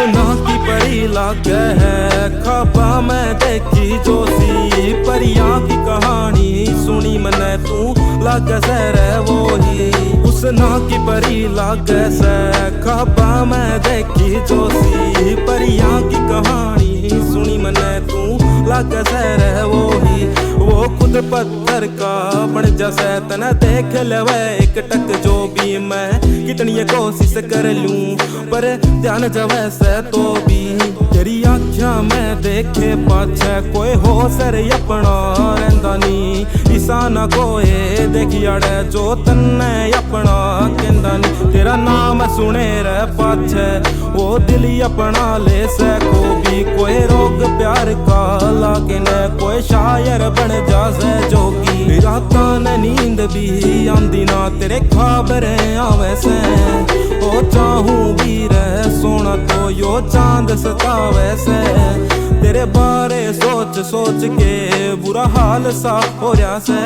हुस्ना की परी लागे है ख्वाबा मैं देखी जो सी परियां की कहानी सुनी मैंने तू लागे सर वो ही। हुस्ना की परी लागे से ख्वाबा मैं देखी जो सी परियां की कहानी सुनी मैंने तू लागे सर वो ही। वो खुद पत्थर का बन जैसे तना देख ले एक टक जो भी मैं कितनी कोशिश कर लूं पर ध्यान जब से तो भी तेरी आँखियां मैं देखे पाछे कोई हो सर अपना रहंदा नी ईसाना कोई देखियाड़े जो तन्ने अपना कहंदा नी। तेरा नाम सुने रे पाछे वो दिल अपना ले से को भी कोई रोग प्यार का लागे न कोई शायर बन जासे जोगी। रातां ने नींद भी आंदी ना तेरे ख्वाब रे आवे से ओ चाहूं भी रह सोना तो यो चांद सतावे से। तेरे बारे सोच सोच के बुरा हाल सा हो रहा से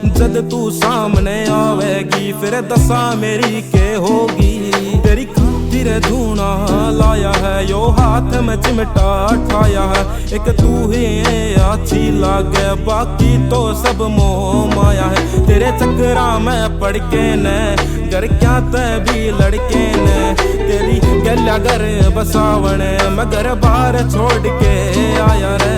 जद तू सामने आवेगी फिर दसा मेरी के होगी। तेरी खातिर धूना लाया है यो हाथ में चिमटा ठाया है एक तू ही अच्छी लागे बाकी तो सब मोह माया है। तेरे चक्करा में पड़ के न घर क्या ते भी लड़के ने तेरी गला घर बसावने मगर बाहर छोड़ के आया रे